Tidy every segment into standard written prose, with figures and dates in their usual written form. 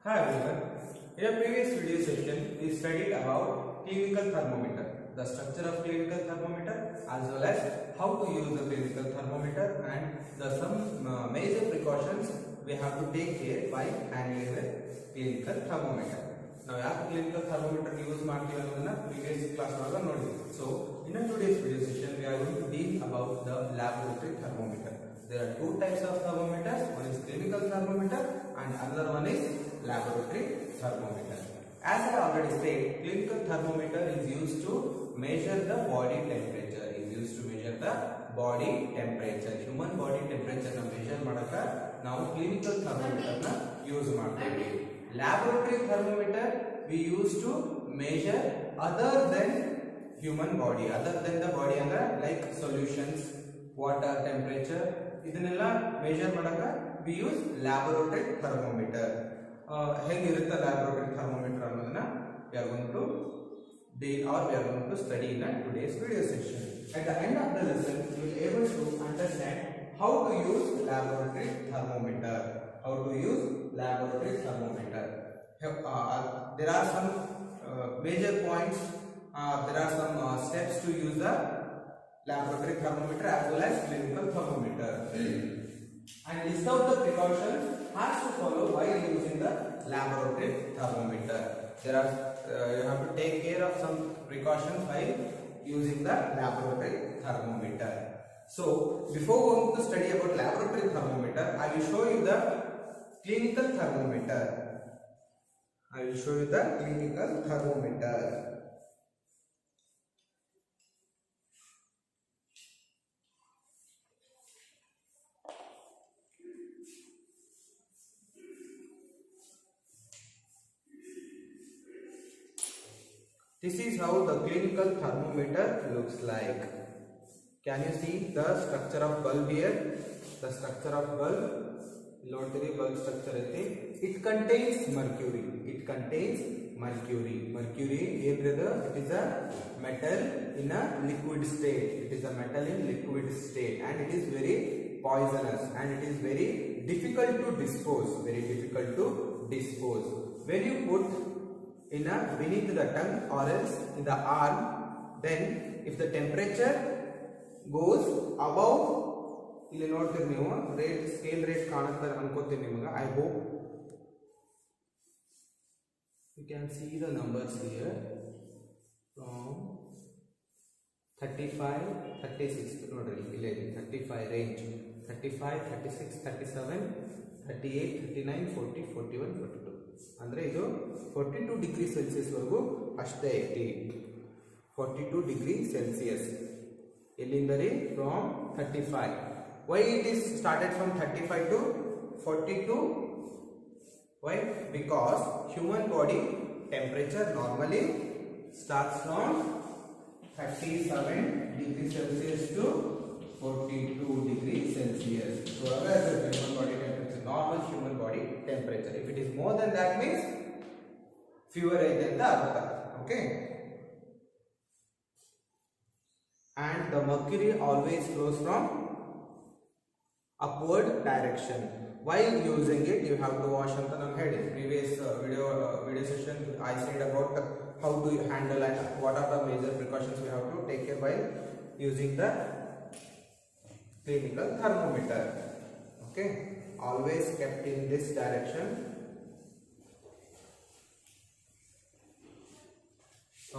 Hi everyone. In a previous video session, we studied about clinical thermometer, the structure of clinical thermometer, as well as how to use the clinical thermometer and the some major precautions we have to take care by handling the clinical thermometer. Now, ಯಾಕೆ clinical thermometer use ಮಾಡ್ತೀವಿ ಅನ್ನೋದನ್ನ previous class ಒಳಗೆ ನೋಡಿದ್ವಿ. So, in today's video session, we are going to deal about the laboratory thermometer. There are two types of thermometers. One is clinical thermometer and another one is laboratory thermometer. As I already said, clinical thermometer is used to measure the body temperature. Human body temperature na measure ಮಾಡಕ ನಾವು clinical thermometer na use ಮಾಡ್ತೀವಿ. Laboratory thermometer we use to measure other than human body, other than the body ಅಂದ್ರೆ like solutions, water temperature ಇದನ್ನೆಲ್ಲ measure ಮಾಡಕ we use laboratory thermometer. ಹೇಗಿರುತ್ತೆ laboratory thermometer ಅನ್ನೋದನ್ನ we are going to deal or we are going to study in today's video session. At the end of the lesson, you will be able to understand how to use laboratory thermometer. There are some major points. There are some steps to use the laboratory thermometer as well as clinical thermometer. And list out the precautions has to follow while using the laboratory thermometer. You have to take care of some precautions while using the laboratory thermometer. So, before going to study about laboratory thermometer, I will show you the clinical thermometer. This is how the clinical thermometer looks like. Can you see the structure of bulb here? The structure of bulb. Bulb structure ಐತಿ. It contains mercury. Mercury here brother, it is a metal in a liquid state. And it is very poisonous and it is very difficult to dispose. When you put beneath the tongue or else in the arm, then if the temperature goes above, ಇಲ್ಲಿ ನೋಡ್ತೀರಿ ನೀವು rate scale rate ಕಾಣುತ್ತೆ ಅನ್ಕೋತೀನಿ ನಿಮಗೆ. I hope you can see the numbers here from 35 36 ನೋಡ್ರಿ ಇಲ್ಲಿ 35 range, 35 36 37 38 39 40 41 42 ಅಂದ್ರೆ ಇದು 42 ಡಿಗ್ರಿ ಸೆಲ್ಸಿಯಸ್ ವರೆಗೂ ಅಷ್ಟೇ ಐತಿ. 42 ಡಿಗ್ರಿ ಸೆಲ್ಸಿಯಸ್ ಎಲ್ಲಿಂದರಿ from 35. Why it is started from 35 to 42? Why? Because human body temperature normally starts from 37 degree Celsius to 42 degree Celsius. So where is the human body temperature? Normal human body temperature. If it is more than that means fever aide anta artha. Okay. And the mercury always flows from upward direction. While using it, you have to wash anta ನಾನು ಹೇಳಿದೆ. Previous video session I said about how to handle and what are the major precautions we have to take care while using the clinical thermometer. Okay, always kept in this direction.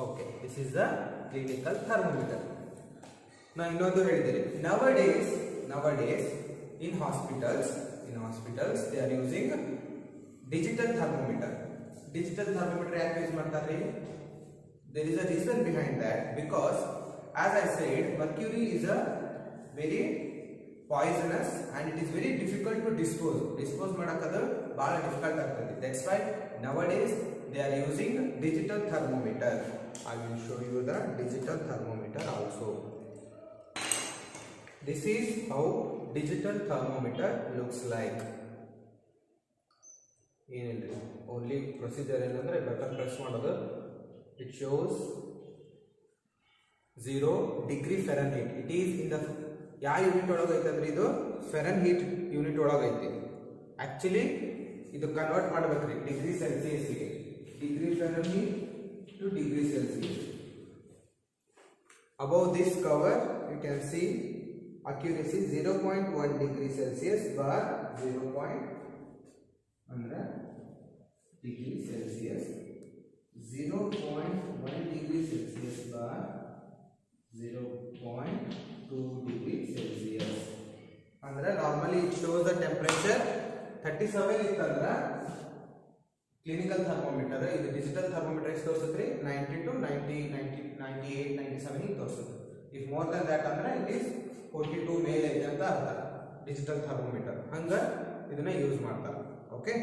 Okay, this is the clinical thermometer. Now ಇನ್ನೊಂದು ಹೇಳಿದಿರಿ, nowadays in hospitals they are using digital thermometer. ಯಾಕೆ use ಮಾಡ್ತಾರೆ? There is a reason behind that, because as I said, mercury is a very poisonous and it is very difficult to dispose ಮಾಡಕದು ಬಹಳ difficult ಆಗ್ತದೆ. That's why nowadays they are using digital thermometer. I will show you the digital thermometer also. This is how digital thermometer looks like. Only procedure ಏನಂದ್ರೆ button press ಮಾಡೋದು. It shows 0 degree Fahrenheit. It is in the ಯಾವ unit ಒಳಗೆ ಐತೆ ಅಂದ್ರೆ ಇದು Fahrenheit unit ಒಳಗೆ ಐತಿ. Actually ಇದು ಕನ್ವರ್ಟ್ ಮಾಡಬೇಕ್ರಿ ಡಿಗ್ರಿ ಸೆಲ್ಸಿಯಸ್ ಗೆ. Degree Fahrenheit to degree Celsius. Above this cover you can see accuracy 0.1 degree Celsius bar 0.1 degree Celsius, 0.1 degree Celsius bar 0.2 degree Celsius. Andre normally it shows the temperature 37 ಇತ್ತಂದ್ರ clinical thermometer. ಇದು digital thermometer ಎಷ್ಟು ತೋರಿಸುತ್ತೆ 90 to 90, 98, 97 ಹಿಂಗೆ ತೋರಿಸುತ್ತೆ. If more than that ಅಂದ್ರೆ it is 42 ಮೇಲೆ ಇದೆ ಅಂತ ಅರ್ಥ ಡಿಜಿಟಲ್ ಥರ್ಮೋಮೀಟರ್. ಹಂಗ ಇದನ್ನ ಯೂಸ್ ಮಾಡ್ತಾರೆ. Okay,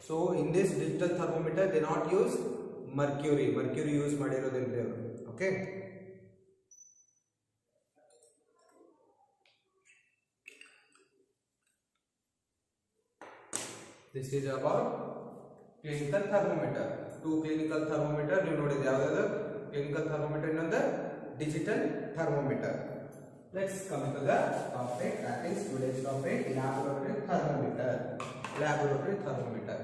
so in this digital thermometer they not use mercury use ಮಾಡಿರೋದಿಲ್ರಿ ಅವರು. Okay, this is about clinical thermometer. Two clinical thermometer you notice ಯಾವುದು clinical thermometer ಇನ್ನೊಂದು digital thermometer. Let's come to the topic, that is today's topic, laboratory thermometer. Laboratory thermometer.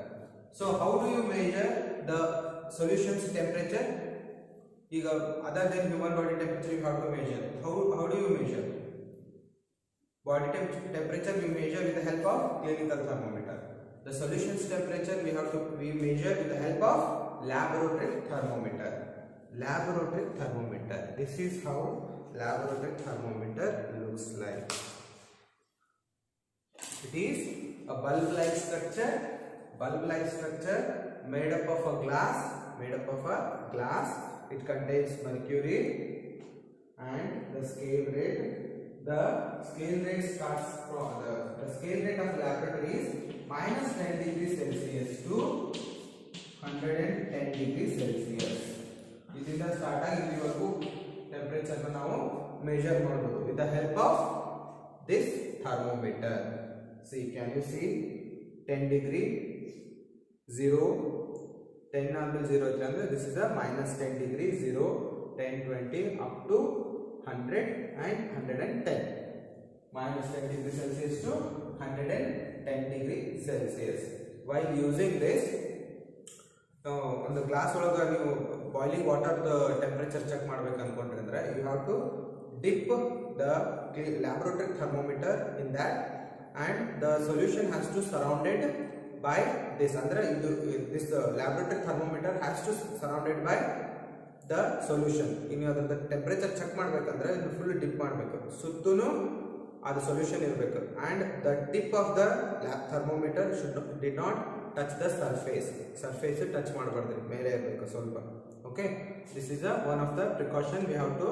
So how do you measure the solution's temperature? ಈಗ other than human body temperature you have to measure. How do you measure? Body temperature we measure with the help of clinical thermometer. The solution's temperature we measure with the help of laboratory thermometer. Laboratory thermometer. This is how laboratory thermometer looks like. It is a bulb-like structure. Bulb-like structure made up of a glass. It contains mercury and the scale rate. The scale rate starts from the scale rate of laboratory is minus 10 degrees Celsius to 110 degrees Celsius. ಇದರಿಂದ start ಆಗಿ ಇಲ್ಲಿವರೆಗೂ temperature ನಾವು measure ಮಾಡಬಹುದು with the help of this thermometer. See, can you see 10 degree 0 10 ಆದ್ಮೇಲೆ 0 ಇದ್ರೆ ಅಂದ್ರೆ this is a minus 10 degree 0 10 20 up to 100 and 110. Minus 10 degree Celsius to 110 degree Celsius. While using this, on the glass ಒಳಗೆ ನೀವು boiling water the temperature check ಮಾಡಬೇಕು ಅನ್ಕೊಂಡ್ರೆ ಅಂದ್ರೆ you have to dip the laboratory thermometer in that and the solution has to surrounded by this. ಅಂದ್ರೆ this laboratory thermometer has to surrounded by the solution. ಇನ್ನು ಅದರ temperature check ಮಾಡಬೇಕಂದ್ರೆ ಇದನ್ನ full drip ಮಾಡಬೇಕು, ಸುತ್ತೂನು ಅದು ಸೊಲ್ಯೂಷನ್ ಇರಬೇಕು. and the tip of the thermometer did not touch the surface touch ಮಾಡಬಾರ್ದು, ಮೇಲೆ ಇರಬೇಕು ಸ್ವಲ್ಪ. okay, this is one of the precaution we have to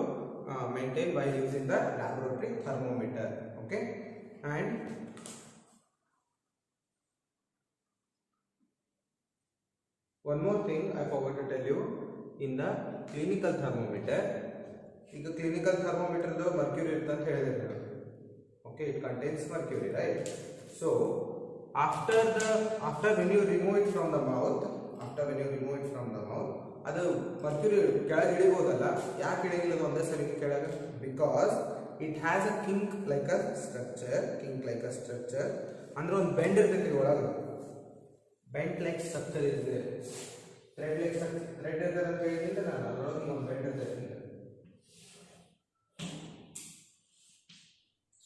maintain while using the laboratory thermometer. okay, and one more thing I forgot to tell you. In the clinical thermometer, ಈಗ clinical thermometer mercury ಇರುತ್ತೆ ಅಂತ ಹೇಳಿದ್ರೆ, okay, it contains mercury, right? So after when you remove it from the mouth, ಅದು mercury ಕೆಳಗೆ ಇಳಿಬೋದಲ್ಲ. ಯಾಕೆ ಇಳಿಗಿಲ್ಲ ಒಂದೇ ಸರಿಗೆ ಕೆಳಗೆ? Because it has a kink like a structure. ಅಂದ್ರೆ ಒಂದು ಬೆಂಡ್ ಇರ್ತೈತಿ ಒಳಗೆ, bent like structure is there. thread ಇರ್ತದೆ ಅಂತ ಹೇಳಿದ್ರೆ ನಾನು ಅದರೊಳಗೆ ಒಂದು ಬೆಂಡ್ ಇರ್ತೈತಿ.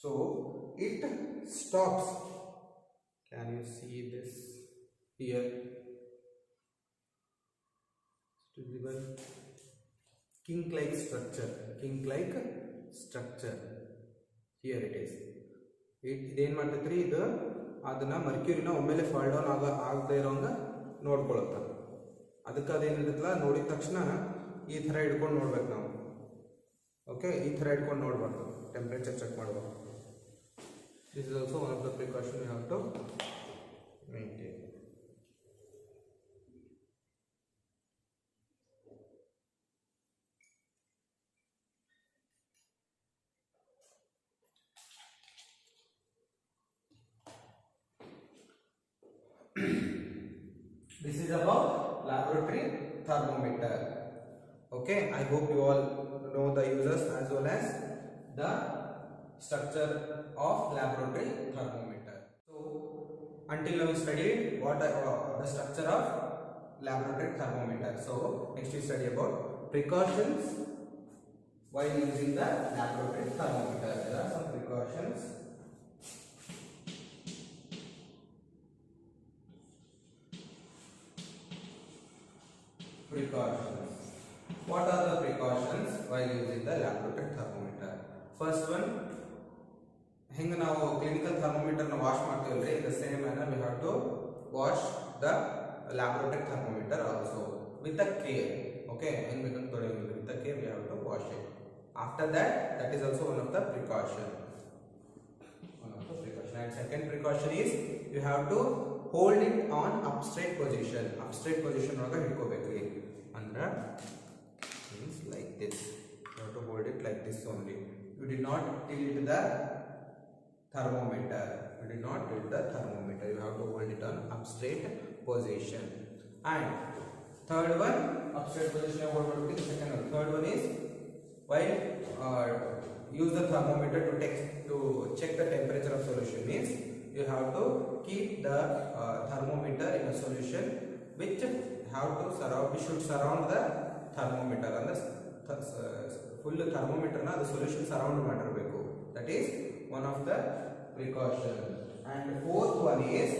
so it stops. Can you see this here? visible kink like structure here it is. ಇದೇನು ಮಾಡ್ತೈತ್ರಿ, ಇದು ಅದನ್ನ ಮರ್ಕ್ಯೂರಿನ ಒಮ್ಮೆಲೆ ಫಾಲ್ ಡೌನ್ ಆಗದೆ ಇರೋಂಗ ನೋಡ್ಕೊಳುತ್ತೆ. ಅದಕ್ಕೆ ಅದೇನಿರುತ್ತಲ್ಲ, ನೋಡಿದ ತಕ್ಷಣ ಈ ಥರ ಹಿಡ್ಕೊಂಡು ನೋಡ್ಬೇಕು ನಾವು. ಓಕೆ, ಈ ಥರ ಹಿಡ್ಕೊಂಡು ನೋಡ್ಬಾರ್ದು, ಟೆಂಪ್ರೇಚರ್ ಚೆಕ್ ಮಾಡಬೇಕು. This is also one of the precaution you have to maintain. This is about laboratory thermometer. Okay, I hope you all know the uses as well as the structure of laboratory thermometer. So until now we studied what the structure of laboratory thermometer. So next we study about precautions while using the laboratory thermometer. There are some precautions. Precautions. What are the precautions while using the laboratory thermometer? First one, ಹೆಂಗೆ ನಾವು clinical thermometer ನ wash ಮಾಡ್ತೀವಲ್ರಿ, in the same manner we have to wash the laboratory thermometer also with the care. Okay, ಹೆಂಗೆ ಬೇಕಂತ ತೊಳೆಯೋದು with the care we have to wash it. After that, that is also one of the precaution. And second precaution is you have to hold it on upstraight position. Upstraight position ಒಳಗೆ ಹಿಡ್ಕೋಬೇಕ್ರಿ. ಅಂದ್ರೆ means like this. You have to hold it like this only. You did not tilt the thermometer. You did not tilt the thermometer. You have to hold it on upstraight position. And third one, upstraight position hold the second one. Third one is while use the thermometer to check the temperature of solution, means you have to keep the thermometer in a solution which have to surround. We should surround the thermometer and the full thermometer na the solution surround ಮಾಡಿರಬೇಕು. That is one of the precaution. And fourth one is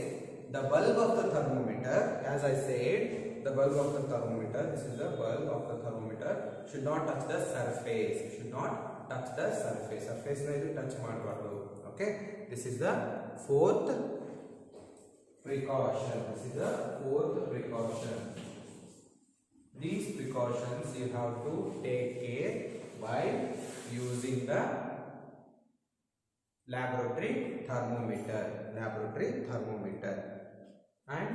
the bulb of the thermometer. As I said, the bulb of the thermometer, this is the bulb of the thermometer, should not touch the surface. Should not touch the surface. Surface na idu touch ಮಾಡಬಾರದು. Okay, this is the fourth precaution. This is the fourth precaution. These precautions you have to take care while using the laboratory thermometer. Laboratory thermometer. And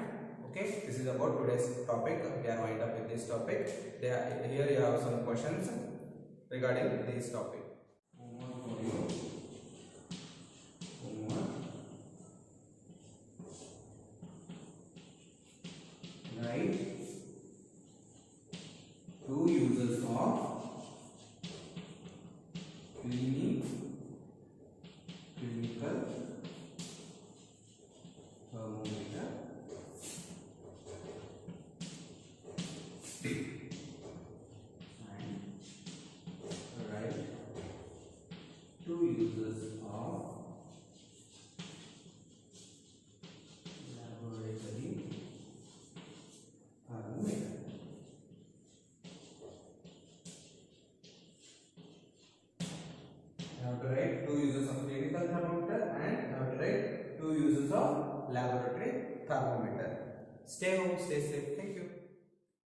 okay, this is about today's topic. We are wind up with this topic. Here you have some questions regarding this topic. Homework for you. Homework. Write two uses of clinical thermometer. And write two uses of laboratory thermometer. You have to write two uses of clinical thermometer and you have to write two uses of laboratory thermometer. Stay home, stay safe. Thank you.